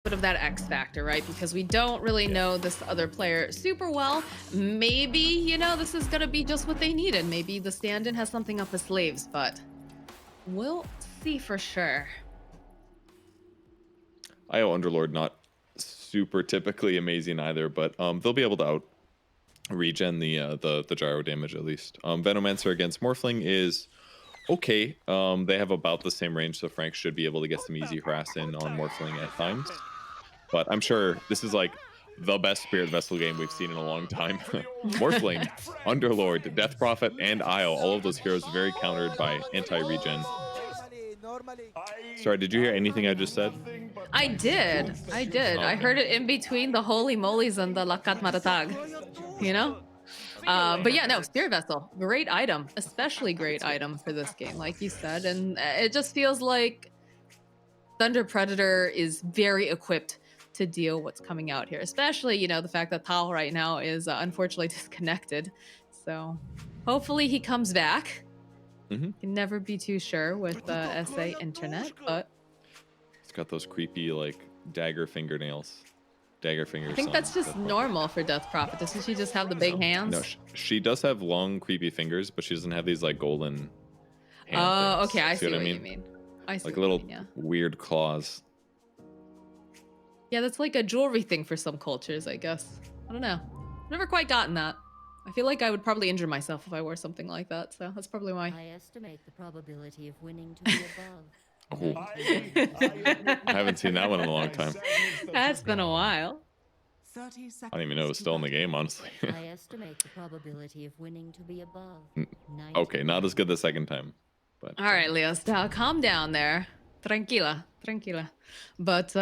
bit of that X factor, right? Because we don't really know this other player super well. Maybe, you know, this is gonna be just what they needed. Maybe the stand-in has something up his sleeves, but we'll see for sure. IO Underlord not super typically amazing either, but they'll be able to out regen the gyro damage at least. Venomancer against Morphling is okay. They have about the same range, so Frank should be able to get some easy harass in on Morphling at times. But I'm sure this is like the best Spirit Vessel game we've seen in a long time. Morphling, Underlord, Death Prophet, and IO, all of those heroes very countered by anti-regen. Sorry, did you hear anything I just said? I did. Okay. I heard it in between the Holy Molies and the Lakat Maratag, you know? But yeah, no, Spirit Vessel, great item, especially great item for this game, like you said. And it just feels like Thunder Predator is very equipped to deal what's coming out here, especially, you know, the fact that Tal right now is unfortunately disconnected. So hopefully he comes back. Can never be too sure with SA internet, but it's got those creepy like dagger fingernails. Dagger fingers. I think that's just normal for Death Prophet. Doesn't she just have the big hands? No, she does have long, creepy fingers, but she doesn't have these like golden hand Oh, things. okay, I see what you mean. I see like what little you mean, yeah. weird claws. Yeah, that's like a jewelry thing for some cultures, I guess. I don't know. Never quite gotten that. I feel like I would probably injure myself if I wore something like that, so that's probably why. I estimate the probability of winning to be above. Oh. I haven't seen that one in a long time. That's been a while. 30 seconds. I didn't even know it was still in the game, honestly. I estimate the probability of winning to be above. Okay, not as good the second time. But All right, Leo Style, calm down there. Tranquila, tranquila. But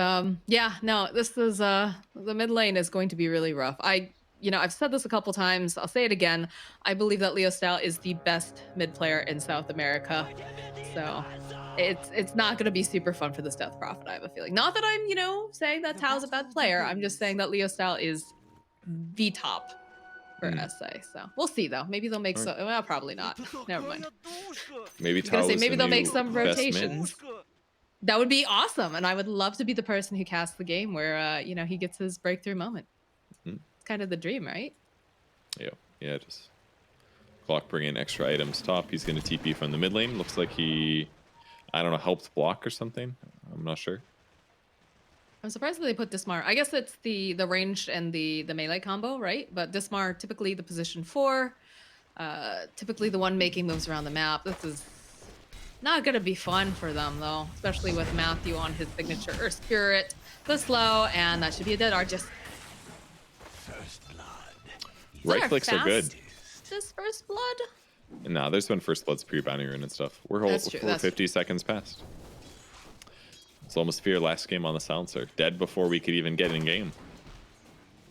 yeah, no, this is the mid lane is going to be really rough. I've said this a couple times. I'll say it again. I believe that Leo Style is the best mid player in South America. So it's not going to be super fun for this Death Prophet, I have a feeling. Not that I'm, you know, saying that Tao's a bad player. I'm just saying that Leo Style is the top for SA. So we'll see, though. Maybe they'll make some. Well, probably not. Never mind. maybe I was gonna say, maybe they'll make some best mid. rotations. That would be awesome, and I would love to be the person who casts the game where you know, he gets his breakthrough moment. It's kind of the dream, right? Yeah, just Clock bringing extra items top. He's going to TP from the mid lane. Looks like he, I don't know, helped block or something. I'm not sure. I'm surprised that they put Dismar. I guess it's the range and the melee combo, right? But Dismar, typically the position 4, typically the one making moves around the map. This is not going to be fun for them, though, especially with Matthew on his signature Earth Spirit, the slow, and that should be a dead Argis. Right clicks are good. This First Blood? Nah, there's been First Bloods pre-bounty rune and stuff. We're 50 seconds past. It's almost Fear last game on the silencer. Dead before we could even get in game.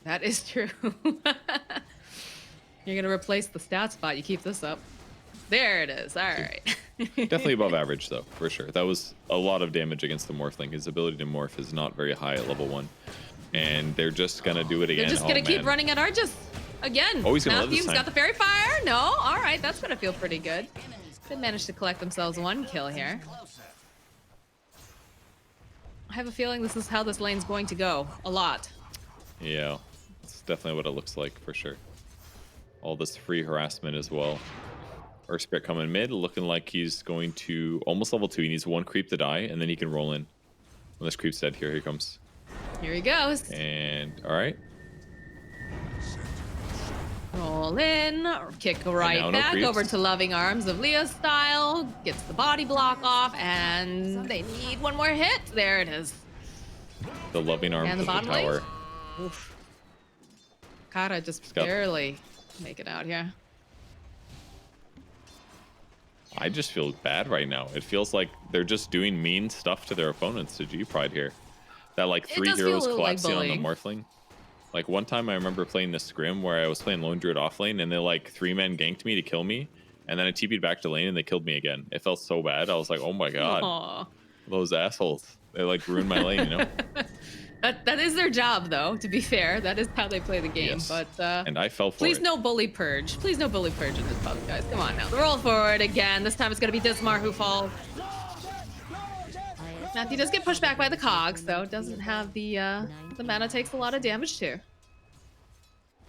That is true. You're going to replace the stat spot. You keep this up. There it is. All right. Definitely above average, though, for sure. That was a lot of damage against the Morphling. His ability to morph is not very high at level 1. And they're just going to do it again. They're just going to keep running at Argis. Again. Oh, he's gonna Matthew's got the Fairy Fire. No. All right. That's going to feel pretty good. They managed to collect themselves 1 kill here. I have a feeling this is how this lane's going to go. A lot. Yeah. It's definitely what it looks like, for sure. All this free harassment as well. Earth Spirit coming mid, looking like he's going to almost level 2. He needs 1 creep to die, and then he can roll in. When this creep's dead, here he comes. Here he goes. And, all right. Roll in, kick right back over to Loving Arms of Leo Style. Gets the body block off, and they need 1 more hit. There it is. The Loving Arms and the of the tower. Oof. Kara just barely make it out here. I just feel bad right now. It feels like they're just doing mean stuff to their opponents to G-Pride here. That like 3 heroes collapsing on the Morphling. Like one time I remember playing this scrim where I was playing Lone Druid off lane and they like 3-man ganked me to kill me. And then I TP'd back to lane and they killed me again. It felt so bad. I was like, oh my God. Aww. Those assholes. They like ruined my lane, you know? That is their job, though, to be fair. That is how they play the game. Yes. But and I fell for please it. No bully purge. Please no bully purge in this pub, guys. Come on now. Roll forward again. This time it's going to be Dismar who falls. Matthew does get pushed back by the cogs, though. Doesn't have the mana, takes a lot of damage too.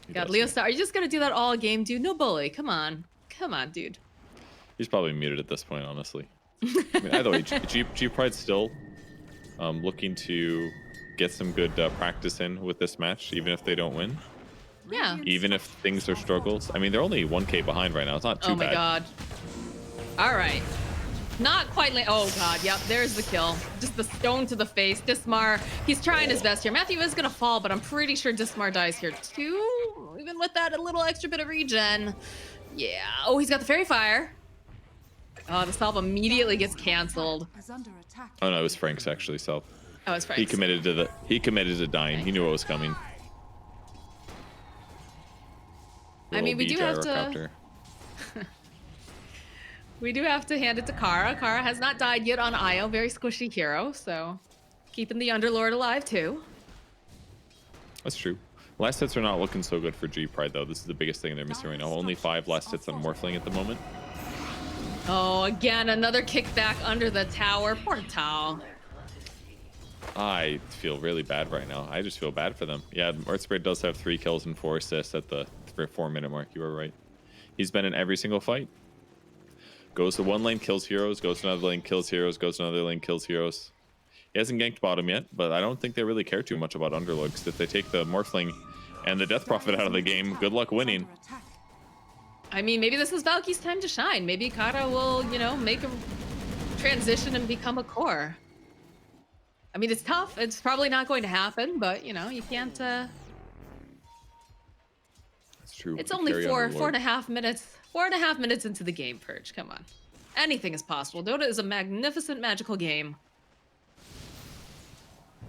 He God, does, Leo yeah. Star, are you just gonna do that all game, dude? No bully. Come on, dude. He's probably muted at this point, honestly. I mean, either way, G-Pride's still looking to get some good practice in with this match, even if they don't win. Yeah. Even if things are struggles. I mean, they're only 1k behind right now. It's not too bad. Oh my god. All right. Not quite late. Oh god, yep, there's the kill. Just the stone to the face. Dismar, he's trying his best here. Matthew is gonna fall, but I'm pretty sure Dismar dies here too. Even with that a little extra bit of regen. Yeah. Oh, he's got the fairy fire. Oh, the salve immediately gets canceled. Oh no, it was Frank's actually. So Oh, it's Frank's. he committed to dying. He knew what was coming. I mean, we do have to. Gyrocopter. We do have to hand it to Kara. Kara has not died yet on Io. Very squishy hero, so keeping the Underlord alive too. That's true. Last hits are not looking so good for G-Pride though. This is the biggest thing they're missing right now. Only 5 last hits on Morphling at the moment. Oh, again, another kickback under the tower. Poor Tao. I feel really bad right now. I just feel bad for them. Yeah, Earthsprite does have 3 kills and 4 assists at the 4-minute mark. You were right. He's been in every single fight. Goes to one lane, kills heroes. Goes to another lane, kills heroes. Goes to another lane, kills heroes. He hasn't ganked bottom yet, but I don't think they really care too much about Underlord, because if they take the Morphling and the Death Prophet out of the game, good luck winning. I mean, maybe this is Valky's time to shine. Maybe Kara will, you know, make a transition and become a core. I mean, it's tough. It's probably not going to happen, but, you know, you can't... That's true. It's We only carry four Underlord. and a half minutes. 4.5 minutes into the game, Purge. Come on. Anything is possible. Dota is a magnificent, magical game.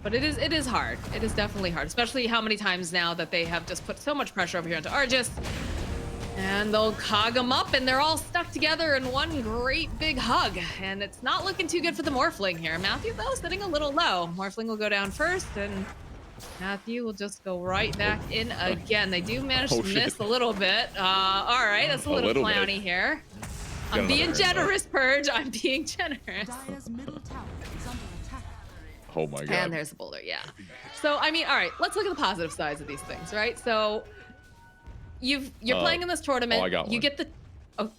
But it is hard. It is definitely hard, especially how many times now that they have just put so much pressure over here into Argis. And they'll cog them up, and they're all stuck together in one great big hug. And it's not looking too good for the Morphling here. Matthew, though, sitting a little low. Morphling will go down first, and Matthew will just go right back in again. They do manage to miss a little bit. All right, that's a little clowny here. I'm being generous, Purge. I'm being generous. Oh my god. And there's the boulder, yeah. So, I mean, all right, let's look at the positive sides of these things, right? So, you're playing in this tournament. Oh, I got you one. get the... Oh,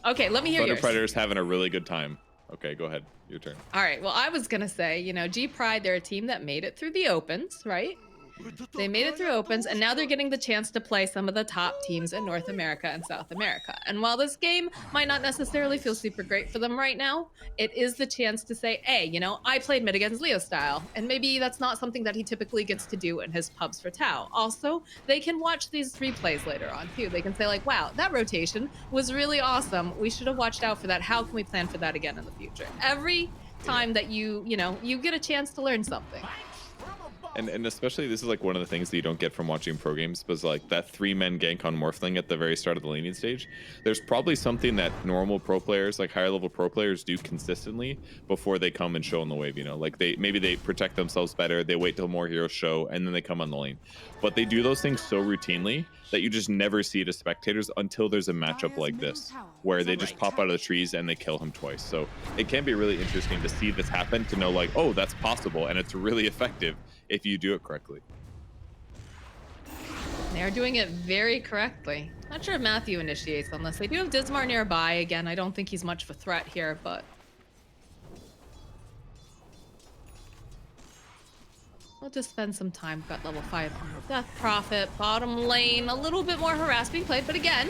okay, let me hear Thunder yours. Predator's having a really good time. Okay, go ahead. Your turn. All right, well, I was going to say, you know, G-Pride, they're a team that made it through the Opens, right? They made it through Opens, and now they're getting the chance to play some of the top teams in North America and South America. And while this game might not necessarily feel super great for them right now, it is the chance to say, hey, you know, I played mid against Leo style, and maybe that's not something that he typically gets to do in his pubs for Tau. Also, they can watch these replays later on, too. They can say, like, wow, that rotation was really awesome. We should have watched out for that. How can we plan for that again in the future? Every time that you get a chance to learn something. And especially this is like one of the things that you don't get from watching pro games, was like that 3-man gank on Morphling at the very start of the laning stage. There's probably something that normal pro players, like higher level pro players, do consistently before they come and show on the wave, you know, like maybe they protect themselves better, they wait till more heroes show, and then they come on the lane. But they do those things so routinely that you just never see it as spectators until there's a matchup like this, where they just pop out of the trees and they kill him twice. So it can be really interesting to see this happen, to know like, oh, that's possible, and it's really effective if you do it correctly. They are doing it very correctly. Not sure if Matthew initiates on this. They do have Dismar nearby. Again, I don't think he's much of a threat here, but... we'll just spend some time. Got level 5 on the Death Prophet. Bottom lane, a little bit more harass being played, but again,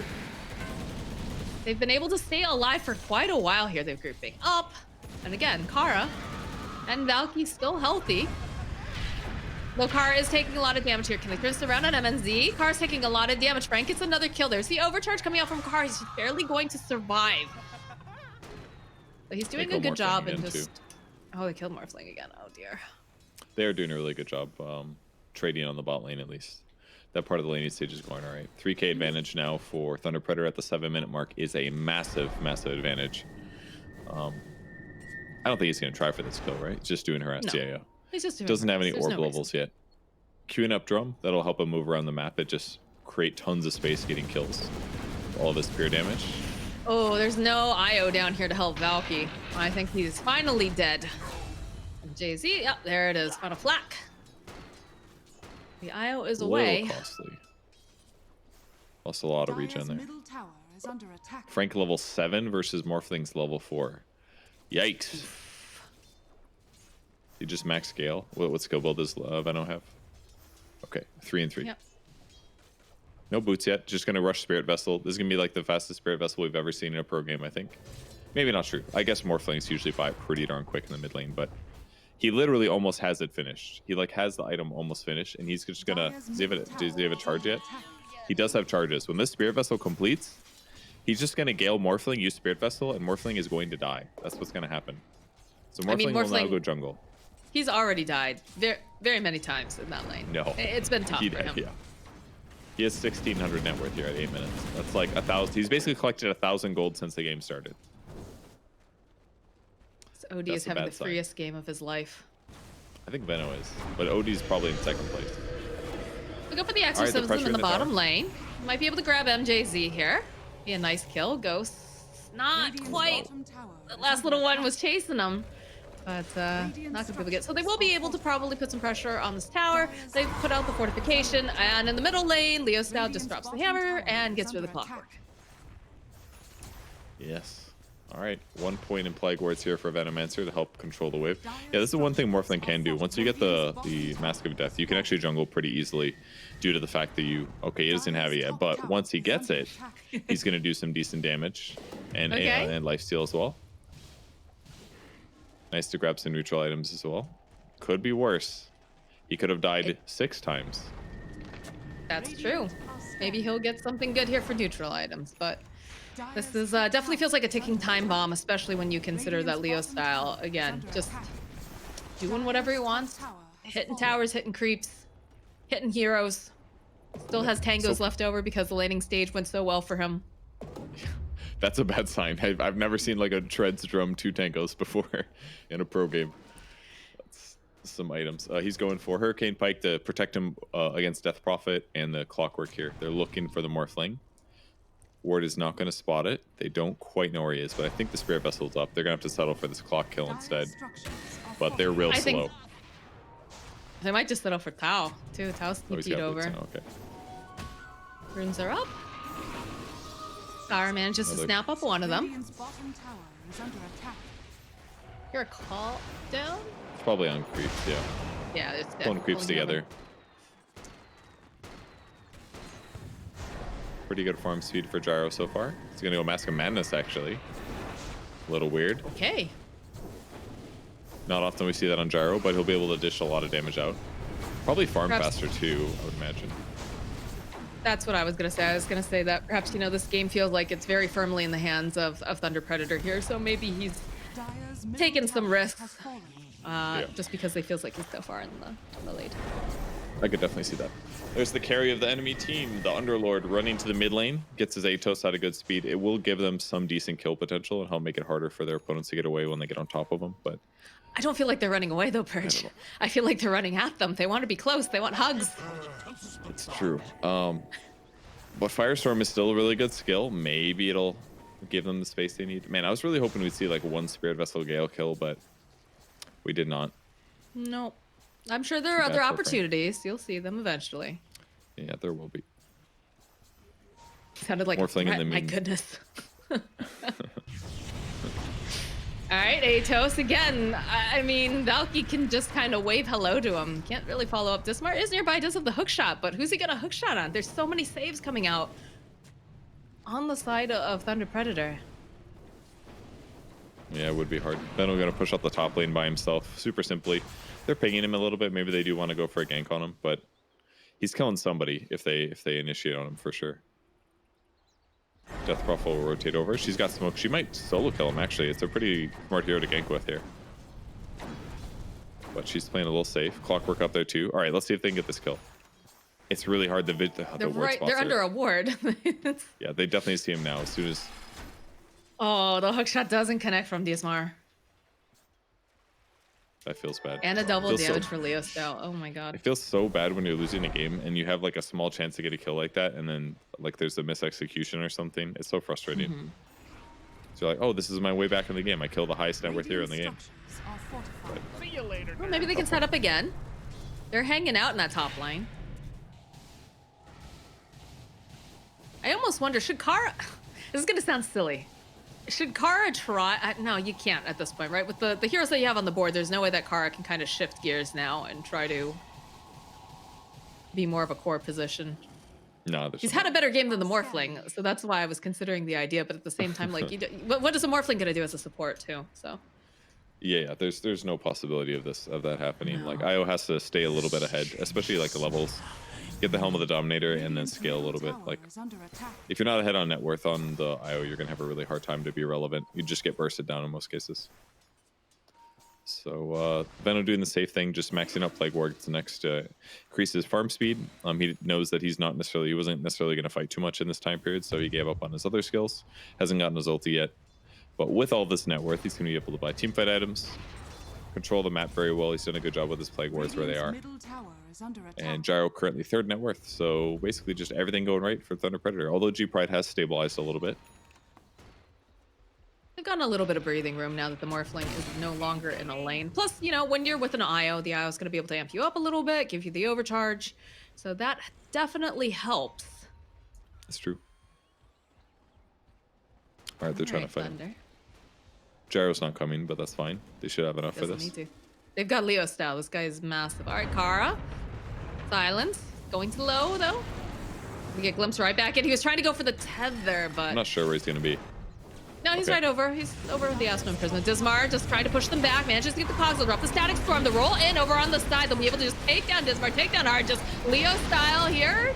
they've been able to stay alive for quite a while here. They're grouping up. And again, Kara and Valky still healthy. Though Kara is taking a lot of damage here. Can they turn this around on MNZ? Kara's taking a lot of damage. Frank gets another kill. There's the overcharge coming out from Kara. He's barely going to survive. But he's doing a good job in just... Oh, they killed Morphling again. Oh, dear. They're doing a really good job trading on the bot lane, at least. That part of the laning stage is going all right. 3k advantage now for Thunder Predator at the 7-minute mark is a massive, massive advantage. I don't think he's going to try for this kill, right? He's just doing harass. No. Yeah. He's just doing Doesn't have any There's orb no levels yet. Queuing up drum, that'll help him move around the map. It just create tons of space getting kills. All of his spear damage. Oh, there's no IO down here to help Valky. I think he's finally dead. And Jay-Z, yep, there it is. Found a flak. The IO is A away. little costly. Also a lot of regen Dire's there. middle tower is under attack. Frank level 7 versus Morphling's level 4. Yikes. You just max scale. What skill build does Veno have? Okay, 3 and 3. Yep. No boots yet. Just gonna rush Spirit Vessel. This is gonna be like the fastest Spirit Vessel we've ever seen in a pro game, I think. Maybe not true. I guess Morphlings usually buy it pretty darn quick in the mid lane, but he literally almost has it finished. He like has the item almost finished, and he's just gonna. Does he have a charge yet? He does have charges. When this Spirit Vessel completes, he's just gonna Gale Morphling, use Spirit Vessel, and Morphling is going to die. That's what's gonna happen. So Morphling, I mean, will now Morphling- go jungle. He's already died very, very many times in that lane. No, It's been tough he for died, him. yeah. He has 1,600 net worth here at 8 minutes. That's like 1,000. He's basically collected 1,000 gold since the game started. So OD That's is a having bad the sign. freest game of his life. I think Veno is, but OD's probably in second place. We go for the All right, they're exorcism pressuring in the the bottom tower. lane. Might be able to grab MJZ here. Be a nice kill. Ghost, not Radiant's quite. bottom tower The is last under little one attack. was chasing him, but not gonna be able to get. So they will be able to probably put some pressure on this tower. They put out the fortification, and in the middle lane, Leo Style just drops the hammer and gets rid of the clockwork. Yes. All right. 1 point in Plague Wards here for Venomancer to help control the wave. Yeah, this is one thing Morphling can do. Once you get the Mask of Death, you can actually jungle pretty easily due to the fact that you... Okay, he doesn't have it yet, but once he gets it, he's going to do some decent damage and, Okay. and lifesteal as well. Nice to grab some neutral items as well. Could be worse. He could have died 6 times. That's true. Maybe he'll get something good here for neutral items, but this is definitely feels like a ticking time bomb, especially when you consider that Leo Style, again, just doing whatever he wants, hitting towers, hitting creeps, hitting heroes. Still has tangos left over because the laning stage went so well for him. That's a bad sign. I've never seen like a Treads drum 2 tangos before in a pro game. That's some items. He's going for Hurricane Pike to protect him against Death Prophet and the Clockwork here. They're looking for the Morphling. Ward is not going to spot it. They don't quite know where he is, but I think the Spirit Vessel's up. They're going to have to settle for this clock kill instead. But they're real I think- slow. They might just settle for Tau, too. Tau's Oh, he's sneakied got over. boots now. Okay. Runes are up. Scar manages to Another- snap up one of them. Radiant's bottom tower is under attack. Here a call down? It's probably on creeps, yeah. Yeah, it's dead. Pulling creeps Pulling together. hammer. Pretty good farm speed for Gyro so far. He's going to go Mask of Madness, actually. A little weird. Okay. Not often we see that on Gyro, but he'll be able to dish a lot of damage out. Probably farm Perhaps- faster too, I would imagine. That's what I was gonna say. I was gonna say that perhaps, you know, this game feels like it's very firmly in the hands of Thunder Predator here, so maybe he's Dire's middle taken some tower risks. has fallen. Just because they feels like he's so far in the lead. I could definitely see that. There's the carry of the enemy team, the Underlord running to the mid lane, gets his Atos at a good speed. It will give them some decent kill potential and help make it harder for their opponents to get away when they get on top of them. But I don't feel like they're running away though, Purge. I feel like they're running at them. They want to be close. They want hugs. it's true. But Firestorm is still a really good skill. Maybe it'll give them the space they need. Man, I was really hoping we'd see like one Spirit Vessel Gale kill, but we did not. Nope. I'm sure there are Too bad other for Frank. opportunities. You'll see them eventually. Yeah, there will be. Sounded like More a fling in threat. the My mean. goodness. All right, Atos again. I mean, Valky can just kind of wave hello to him. Can't really follow up. Dismar is nearby, does have the hook shot, but who's he gonna hook shot on? There's so many saves coming out on the side of Thunder Predator. Yeah, it would be hard. Benno gonna push up the top lane by himself, super simply. They're pinging him a little bit. Maybe they do want to go for a gank on him, but he's killing somebody if they initiate on him for sure. Death Prophet will rotate over. She's got smoke. She might solo kill him actually. It's a pretty smart hero to gank with here. But she's playing a little safe. Clockwork up there too. All right, let's see if they can get this kill. It's really hard. The They're ward right. spots They're are- under a ward. Yeah, they definitely see him now. As soon as Oh, the hook shot doesn't connect from Dismar. that feels bad. And a double Feels so- damage for Leo Style. Oh my god. It feels so bad when you're losing a game and you have like a small chance to get a kill like that, and then like there's a misexecution or something. It's so frustrating. So you're like, oh, this is my way back in the game. I kill the highest net worth hero in the game. Structures are fortified. See you later. Well, maybe they can set up again. They're hanging out in that top line. I almost wonder, should Kara... This is going to sound silly. Should Kara try... no, you can't at this point, right? With the heroes that you have on the board, there's no way that Kara can kind of shift gears now and try to be more of a core position. No, He's had a better game than the Morphling, so that's why I was considering the idea. But at the same time, like, what is a Morphling going to do as a support, too? So... Yeah, there's no possibility of that happening. Like IO has to stay a little bit ahead, especially like the levels. Get the helm of the Dominator and then scale a little bit. Like Tower is under attack. if you're not ahead on net worth on the IO, you're gonna have a really hard time to be relevant. You just get bursted down in most cases. So Veno doing the safe thing, just maxing out Plague Ward to next increase his farm speed. He knows that he wasn't necessarily gonna fight too much in this time period, so he gave up on his other skills. Hasn't gotten his ulti yet. But with all this net worth, he's going to be able to buy teamfight items, control the map very well. He's done a good job with his Plague Wards where they are. Middle tower is under attack. And Gyro currently 3rd net worth, so basically just everything going right for Thunder Predator. Although G-Pride has stabilized a little bit. They've gotten a little bit of breathing room now that the Morphling is no longer in a lane. Plus, you know, when you're with an IO, the IO is going to be able to amp you up a little bit, give you the overcharge. So that definitely helps. It's true. All right, they're trying to fight him. Thunder. Gyro's not coming, but that's fine. They should have enough for Doesn't this. need to. They've got Leo style. This guy is massive. All right, Kara. Silence. Going to low, though. We get glimpse right back in. He was trying to go for the tether, but... I'm not sure where he's going to be. No, he's Okay. right over. He's over with the Astro Imprisonment. Dismar just trying to push them back. Manages to get the cogs. They'll drop the Static Storm. The roll in over on the side. They'll be able to just take down Dismar, take down hard. Just Leo style here.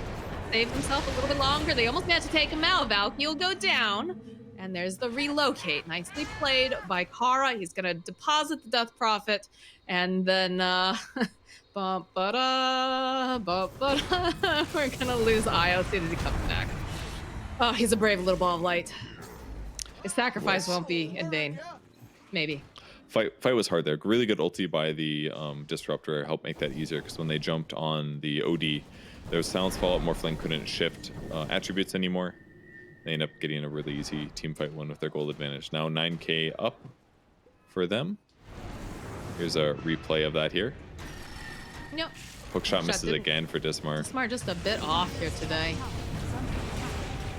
Save himself a little bit longer. They almost managed to take him out. Valky will go down. And there's the relocate. Nicely played by Kara. He's going to deposit the Death Prophet. And then, we're going to lose Io as soon as he comes back. Oh, he's a brave little ball of light. His sacrifice won't be in vain. Maybe. Fight was hard there. Really good ulti by the Disruptor. Helped make that easier because when they jumped on the OD, there was Silence Fallout. Morphling couldn't shift attributes anymore. They end up getting a really easy team fight win with their gold advantage. Now 9k up for them. Here's a replay of that here. Yep. Hookshot misses didn't- again for Dismar. Smart just a bit off here today.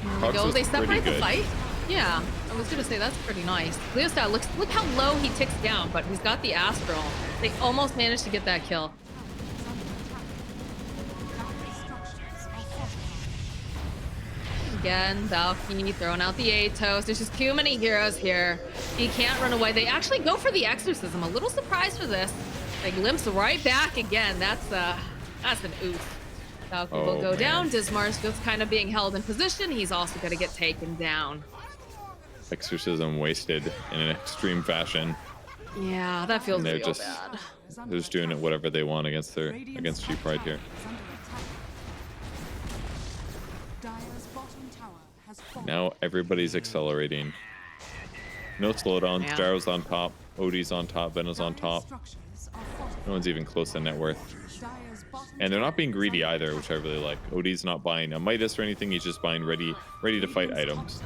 There we Cox go. was They pretty separate the good. fight. Yeah, I was gonna say that's pretty nice. Leo style look how low he ticks down, but he's got the Astral. They almost managed to get that kill. Again, Valky throwing out the Atos. There's just too many heroes here. He can't run away. They actually go for the Exorcism. A little surprised for this. They glimpse right back again. That's an oof. Valky will Oh, go man. down. Dismar's just kind of being held in position. He's also going to get taken down. Exorcism wasted in an extreme fashion. Yeah, that feels And they're real just- bad. They're just doing it whatever they want against G-Pride here. Now everybody's accelerating. No slowdowns. Yeah. Gyro's on top. Odie's on top. Veno's on top. No one's even close to net worth. And they're not being greedy either, which I really like. Odie's not buying a Midas or anything. He's just buying ready to fight items.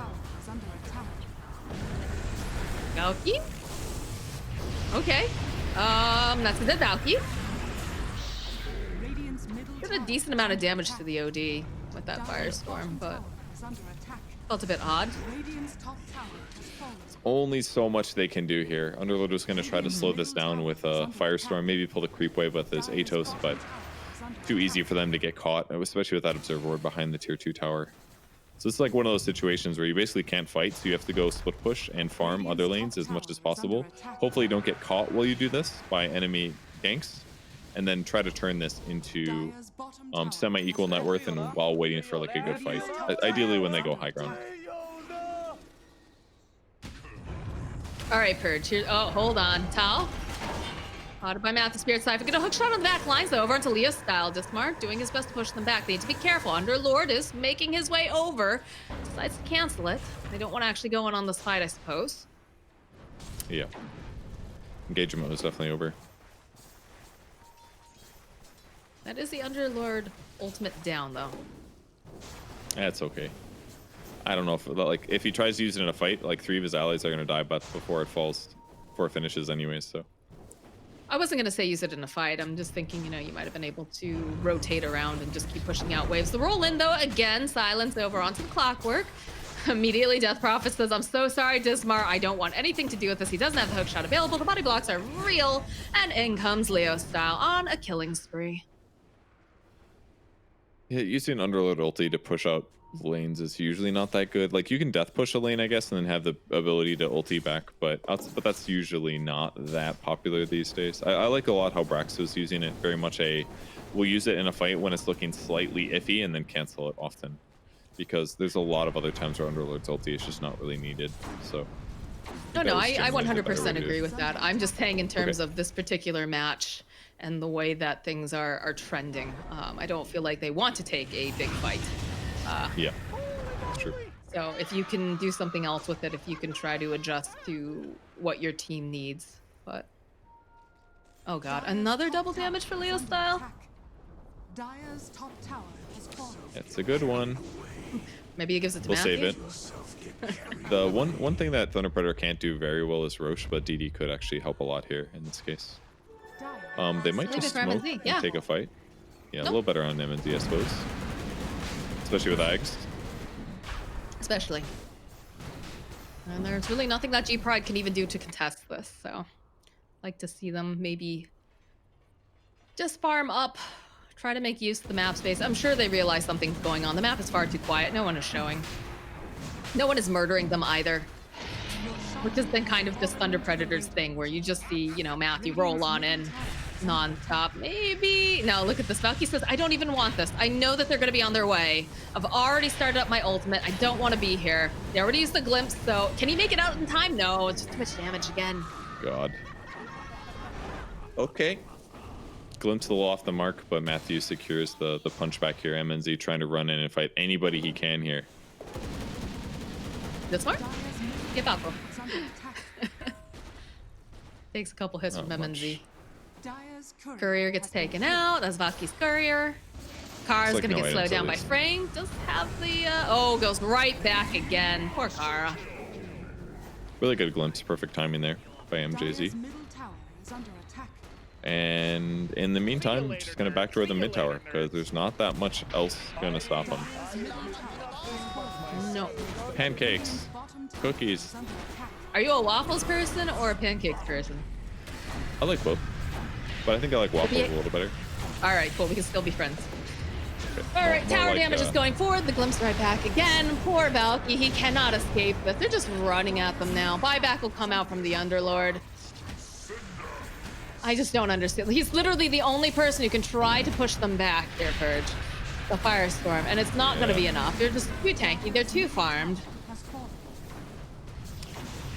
Valky? Okay. That's a dead Valky. Did a decent amount of damage to the OD with that Firestorm, but felt a bit odd. Only so much they can do here. Underlord was going to try to slow this down with a Firestorm, maybe pull the creep wave with his Atos, but too easy for them to get caught, especially with that Observer Ward behind the tier 2 tower. So it's like one of those situations where you basically can't fight, so you have to go split push and farm other lanes as much as possible. Hopefully you don't get caught while you do this by enemy ganks, and then try to turn this into semi-equal net worth and while waiting for like a good fight. Ideally when they go high ground. All right, Purge. Here, oh, hold on. Tal. Spotted by Matt, the Spirit Cypher. Get a hook shot on the back lines, though, over into Leo style. Dismark doing his best to push them back. They need to be careful. Underlord is making his way over. Decides to cancel it. They don't want to actually go in on the side, I suppose. Yeah. Engagement was definitely over. That is the Underlord ultimate down, though. That's okay. I don't know if like if he tries to use it in a fight, like 3 of his allies are gonna die, but before it finishes anyways. So I wasn't going to say use it in a fight. I'm just thinking, you know, you might have been able to rotate around and just keep pushing out waves. The roll in, though, again, silence over onto the clockwork. Immediately, Death Prophet says, I'm so sorry, Dismar. I don't want anything to do with this. He doesn't have the hook shot available. The body blocks are real. And in comes Leo style on a killing spree. yeah, using Underlord ulti to push out lanes is usually not that good. Like you can death push a lane, I guess, and then have the ability to ulti back, but that's usually not that popular these days. I like a lot how Braxo's using it. Very much we'll use it in a fight when it's looking slightly iffy and then cancel it often, because there's a lot of other times where Underlord's ulti is just not really needed. So No, I generally the better 100% way to agree do it. with that. I'm just saying in terms of this particular match and the way that things are trending. I don't feel like they want to take a big fight. Yeah, that's true. So if you can do something else with it, if you can try to adjust to what your team needs. But oh god, another double damage for Leo style? Dire's top tower has fallen. It's a good one. Maybe he gives it to We'll Matthew. save it. The one thing that Thunder Predator can't do very well is Roche, but DD could actually help a lot here in this case. They might Leave just it for smoke MNZ, and yeah. take a fight. Yeah, a Nope. little better on MNZ, I suppose. Especially with Ags. Especially. And there's really nothing that G-Pride can even do to contest this, so like to see them maybe just farm up, try to make use of the map space. I'm sure they realize something's going on. The map is far too quiet. No one is showing. No one is murdering them either. Which has been kind of just Thunder Predator's thing, where you just see, you know, Matthew roll on in non-stop. Maybe. No, look at this. Valky says, I don't even want this. I know that they're going to be on their way. I've already started up my ultimate. I don't want to be here. They already used the glimpse, so can he make it out in time? No, it's just too much damage again. God. Okay. Glimpse a little off the mark, but Matthew secures the punch back here. MNZ trying to run in and fight anybody he can here. This one? Get back, bro. It's under attack. Takes a couple hits from Not MNZ. Dire's Courier gets taken out. That's Valky's courier. Kara's like gonna no get slowed items, down at by least. Frank. Does have the oh, goes right back again. Poor Kara. Really good glimpse. Perfect timing there by Dire's MJZ. middle tower is under attack. And in the meantime, just going to backdoor the mid tower because there's not that much else going to stop him. No. Pancakes, Bottom tower cookies. is under attack. Are you a waffles person or a pancakes person? I like both, but I think I like waffles a little better. All right, cool. We can still be friends. Okay. All right, More tower like, damage is going forward. The glimpse right back again. Poor Valky. He cannot escape this. They're just running at them now. Buyback will come out from the Underlord. I just don't understand. He's literally the only person who can try to push them back there, Purge. The Firestorm. And it's not going to be enough. They're just too tanky. They're too farmed. Has fallen.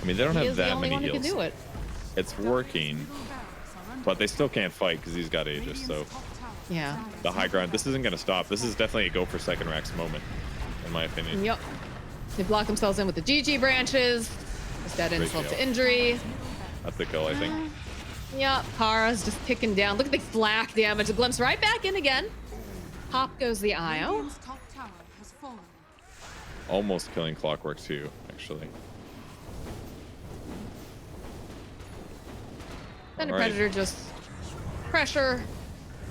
I mean, they don't He have is the that only many one who can heals. do it. It's working, Middle barracks are under but they still can't fight because he's got Aegis. So Radiant's top tower Yeah. is down. the high ground, this isn't going to stop. This is definitely a go for second racks moment, in my opinion. Yep. They block themselves in with the GG branches. Is that Great insult to kill. injury? That's the kill, I think. Yeah, Kara's just ticking down. Look at the flak damage. The glimpse right back in again. Pop goes the IO. Radiant's top tower has fallen. Almost killing Clockwork too, actually. Thunder All right. Predator just pressure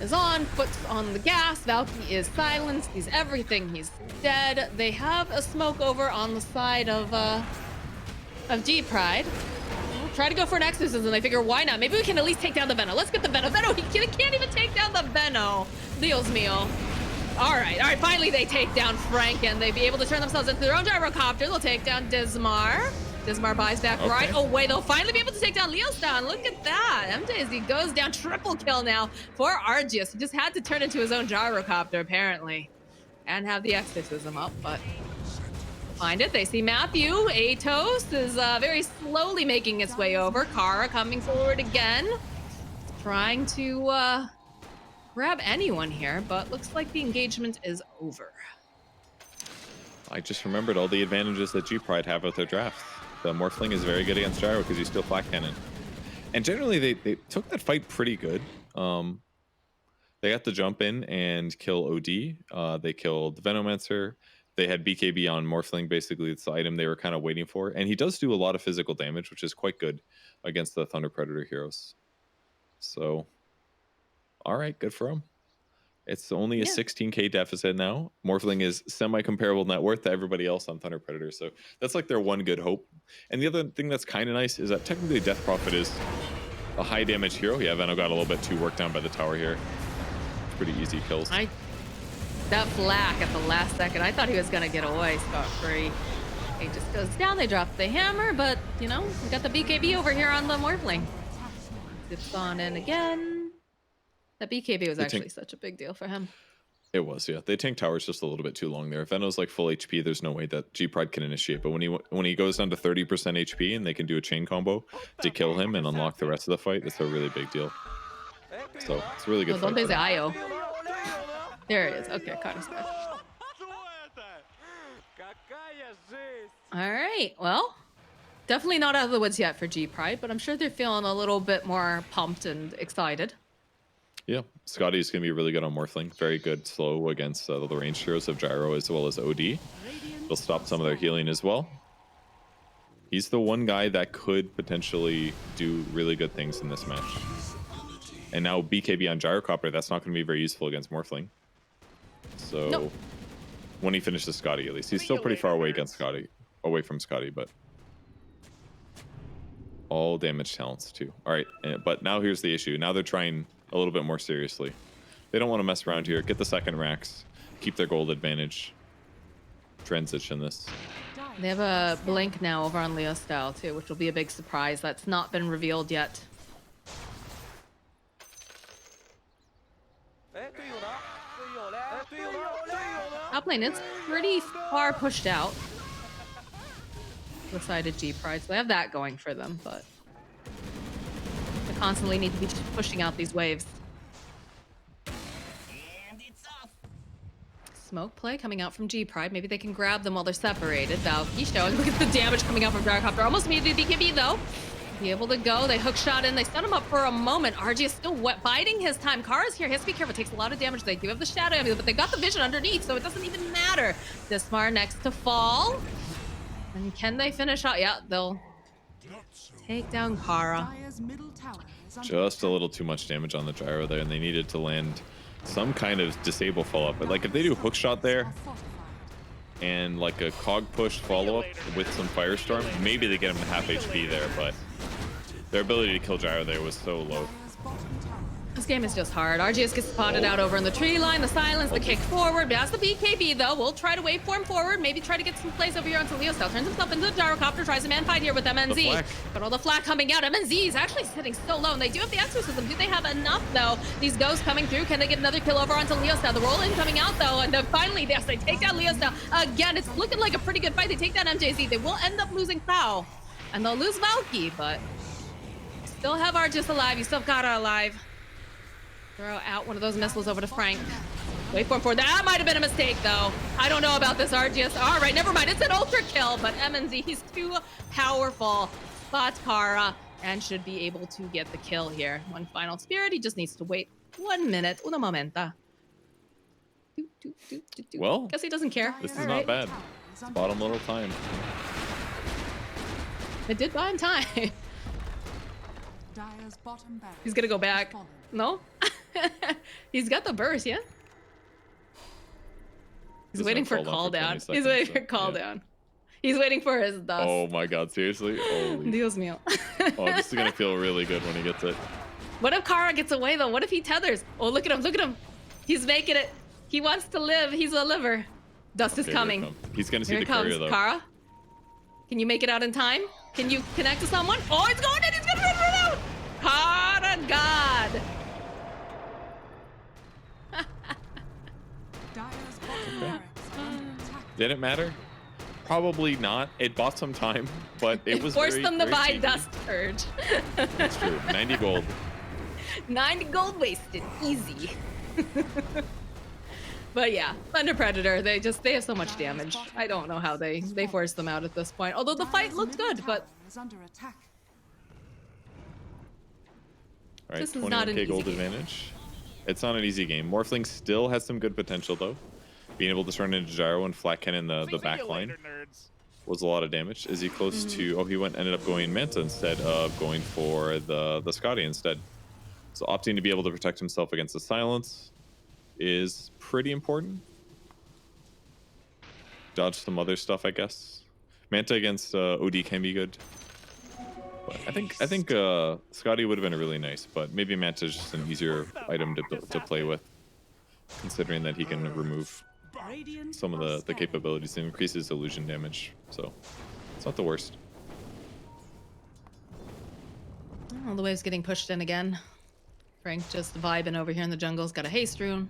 is on, foot's on the gas. Valky is silenced. He's everything. He's dead. They have a smoke over on the side of G-Pride. Try to go for an exorcism. They figure, why not? Maybe we can at least take down the Veno. Let's get the Veno. Veno, he can't even take down the Veno. Dios mío. All right. Finally, they take down Frank, and they be able to turn themselves into their own gyrocopter. They'll take down Dismar. Dismar buys back Okay. right away. They'll finally be able to take down Leostan. Look at that. MJZ goes down. Triple kill now for Argius. He just had to turn into his own gyrocopter, apparently, and have the exorcism up, but find it. They see Matthew. Atos is very slowly making its way over. Kara coming forward again. Trying to grab anyone here, but looks like the engagement is over. I just remembered all the advantages that G-Pride have with their draft. The Morphling is very good against Gyro because he's still flat cannon. And generally, they took that fight pretty good. They got to jump in and kill OD. They killed Venomancer. They had BKB on Morphling, basically it's the item they were kind of waiting for, and he does do a lot of physical damage, which is quite good against the Thunder Predator heroes. So, all right, good for him. It's only a 16k deficit now. Morphling is semi-comparable net worth to everybody else on Thunder Predator, so that's like their one good hope. And the other thing that's kind of nice is that technically Death Prophet is a high damage hero. Yeah, Veno got a little bit too worked down by the tower here. Pretty easy kills. That flak at the last second, I thought he was gonna get away scot-free. He just goes down, they drop the hammer, but you know, we got the BKB over here on the Morphling. Zips on in again. That BKB was actually such a big deal for him. It was, yeah. They tank towers just a little bit too long there. If Veno's like full HP, there's no way that G-Pride can initiate. But when he goes down to 30% HP and they can do a chain combo to kill him and unlock the rest of the fight, it's a really big deal. So it's a really good fight. Donde Io? There it is. Okay, caught us there. All right, well, definitely not out of the woods yet for G-Pride, but I'm sure they're feeling a little bit more pumped and excited. Yeah, Scotty's going to be really good on Morphling. Very good slow against the ranged heroes of Gyro as well as OD. He'll stop some of their healing as well. He's the one guy that could potentially do really good things in this match. And now BKB on Gyrocopter, that's not going to be very useful against Morphling. So when he finishes Scotty, at least. He's still pretty far away from Scotty, but all damage talents too. All right, but now here's the issue. Now they're trying a little bit more seriously. They don't want to mess around here. Get the second racks, keep their gold advantage, transition this. They have a blink now over on Leo style too, which will be a big surprise. That's not been revealed yet. Top lane is pretty far pushed out. The side of G-Pride, so they have that going for them, but they constantly need to be pushing out these waves. Smoke play coming out from G-Pride. Maybe they can grab them while they're separated. Valky showing. Look at the damage coming out from Gyrocopter. Almost immediately BKB though. Be able to go. They hook shot in. They set him up for a moment. RG is still biding his time. Kara's here. He has to be careful. Takes a lot of damage. They do have the shadow amulet, but they got the vision underneath, so it doesn't even matter. Dismar next to fall. And can they finish out? Yeah, they'll take down Kara. Just a little too much damage on the Gyro there, and they needed to land some kind of disable follow-up. But like if they do hook shot there and like a cog push follow-up with some Firestorm, maybe they get him to half HP there, but their ability to kill Gyro there was so low. This game is just hard. RGS gets spotted out over in the tree line. The silence, the kick forward. Has the BKB though. We'll try to waveform forward. Maybe try to get some plays over here onto Leo style. Turns himself into a Gyrocopter. Tries a man fight here with MNZ. Got all the flak coming out. MNZ is actually sitting so low, and they do have the exorcism. Do they have enough though? These ghosts coming through. Can they get another kill over onto Leo style? The roll in coming out though, and then finally, yes, they take down Leo style again. It's looking like a pretty good fight. They take down MJZ. They will end up losing Pow, and they'll lose Valky, but still have RGS alive. You still have Kara alive. Throw out one of those missiles over to Frank. Wait for him. That might have been a mistake, though. I don't know about this RGS. All right, never mind. It's an ultra kill, but MNZ, he's too powerful. Spots Kara and should be able to get the kill here. One final spirit. He just needs to wait 1 minute. Una momenta. Well, guess he doesn't care. This is not bad. It's bottom little time. It did buy him time. He's gonna go back. No? He's got the burst, yeah? He's waiting for call down. He's waiting for call down. He's waiting for his dust. Oh my god, seriously? Holy. Dios mío. Oh, this is gonna feel really good when he gets it. What if Kara gets away though? What if he tethers? Oh, look at him, look at him. He's making it. He wants to live. He's a liver. Dust is coming. He's gonna see the courier though. Kara? Can you make it out in time? Can you connect to someone? Oh, he's going in! He's gonna run out! Kara God! Did it matter? Probably not. It bought some time, but it was forced them to buy easy. Dust Purge. That's true. 90 gold. 90 gold wasted. Easy. But yeah, Thunder Predator, they have so much damage. I don't know how they forced them out at this point. Although the fight looked good, but All right, this is not an 21k easy gold game. advantage. It's not an easy game. Morphling still has some good potential though. being able to turn into gyro and flat cannon the back line was a lot of damage. Is he close to? Oh, he ended up going Manta instead of going for the Scotty instead. So opting to be able to protect himself against the silence is pretty important. Dodge some other stuff, I guess. Manta against OD can be good. But I think Scotty would have been really nice, but maybe Manta is just an easier item to play with, considering that he can remove some of the capabilities and increase his illusion damage. So it's not the worst. All the waves getting pushed in again. Frank just vibing over here in the jungle's got a haste rune.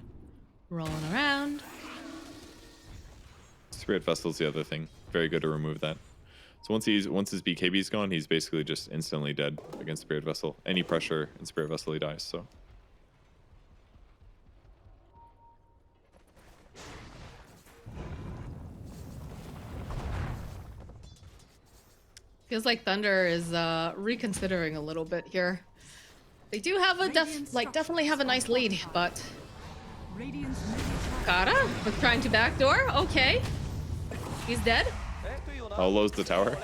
Rolling around. Spirit Vessel's the other thing. Very good to remove that. So once his BKB's gone, he's basically just instantly dead against Spirit Vessel. Any pressure in Spirit Vessel, he dies. So feels like Thunder is reconsidering a little bit here. They do have a definitely have a nice lead, but Kara was trying to backdoor. Okay, he's dead. how low's the tower?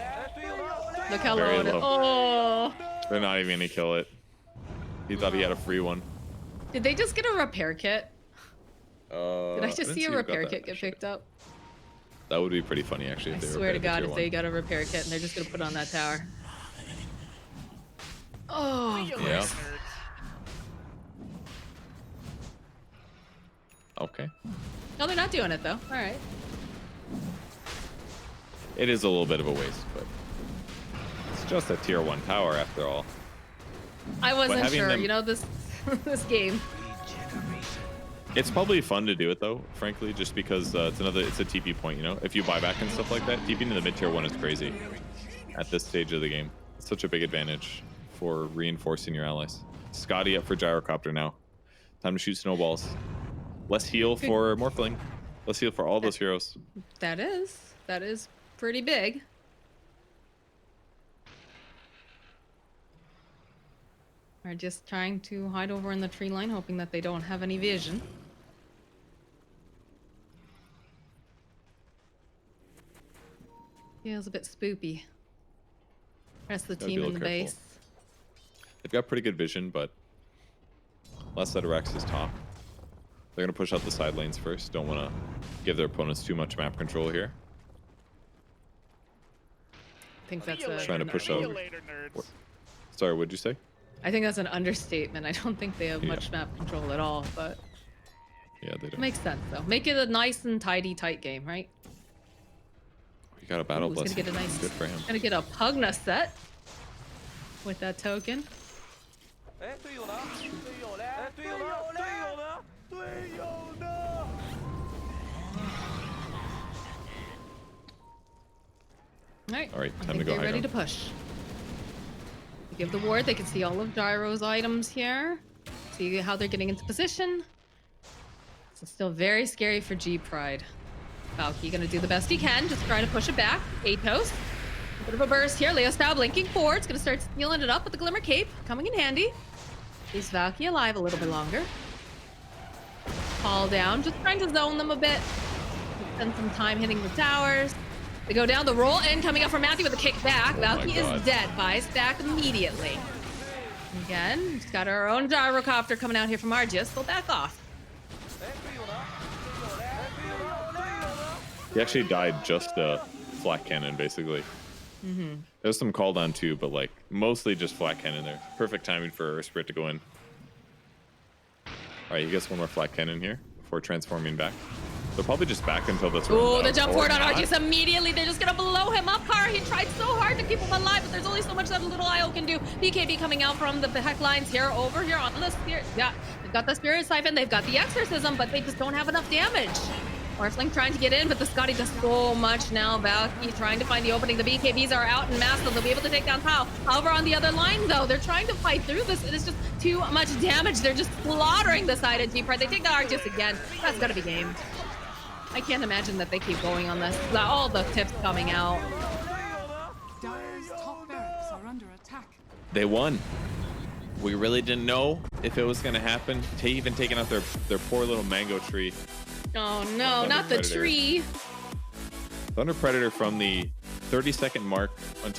Look how Very low it is. low. Oh, They're not even gonna kill it. He thought he had a free one. did they just get a repair kit? Did I just didn't see a who got repair that, kit get actually. picked up? That would be pretty funny, actually. I If they swear to repaired the God, tier if one. they got a repair kit and they're just gonna put it on that tower. Oh, Yeah. Okay. no, they're not doing it though. All right. It is a little bit of a waste, but it's just a tier 1 tower after all. I wasn't having sure. them- You know this this game. It's probably fun to do it though, frankly, just because it's a TP point, you know? If you buy back and stuff like that, TPing to the mid tier 1 is crazy at this stage of the game. It's such a big advantage for reinforcing your allies. Scotty up for Gyrocopter now. Time to shoot snowballs. Less heal for Morphling. Less heal for all those heroes. That is pretty big. Are just trying to hide over in the tree line, hoping that they don't have any vision. Feels a bit spoopy. Rest of the Gotta be team a in the little base. careful. They've got pretty good vision, but last set of Rex is top. They're gonna push out the side lanes first. Don't want to give their opponents too much map control here. I think that's Trying to push out. Sorry, what'd you say? I think that's an understatement. I don't think they have Yeah. much map control at all, but Yeah, they it don't. makes sense though. Make it a nice and tidy, tight game, right? You got a battle Ooh, he's blessing. gonna get a nice, Good for him. gonna get a Pugna set with that token. All right, Time to go they're high ready ground. to push. They give the ward. They can see all of Gyro's items here. See how they're getting into position. This is still very scary for G-Pride. Valky gonna do the best he can, just trying to push it back. Atos. A bit of a burst here. Leo Style blinking forward. It's gonna start stealing it up with the Glimmer Cape. Coming in handy. Is Valky alive a little bit longer? Fall down. Just trying to zone them a bit. Spend some time hitting the towers. They go down the roll in, coming up from Matthew with a kick back. Oh my Valky God. is dead. Buys back immediately. Again, just got our own gyrocopter coming out here from Argius. They'll back off. He actually died just flat cannon, basically. There's some call down too, but like mostly just flat cannon there. Perfect timing for Spirit to go in. All right, he gets one more flat cannon here before transforming back. They'll probably just back until this. Oh, the jump forward on not. Argius immediately. They're just gonna blow him up. Kara, he tried so hard to keep him alive, but there's only so much that a little IO can do. BKB coming out from the heck lines here, over here on the Spirit. Yeah, they've got the Spirit Siphon, they've got the Exorcism, but they just don't have enough damage. Morphling trying to get in, but the Scotty does so much now. Valky trying to find the opening. The BKBs are out in mass, so they'll be able to take down Pao. However, on the other line, though, they're trying to fight through this. It is just too much damage. They're just slaughtering the side of G-Pride. They take the Arctis again. That's gotta be game. I can't imagine that they keep going on this. All the tips coming out. Dire's top barracks are under attack. They won. We really didn't know if it was going to happen. Even taking out their poor little mango tree Oh no, Thunder not the Predator. tree. Thunder Predator from the 30-second mark until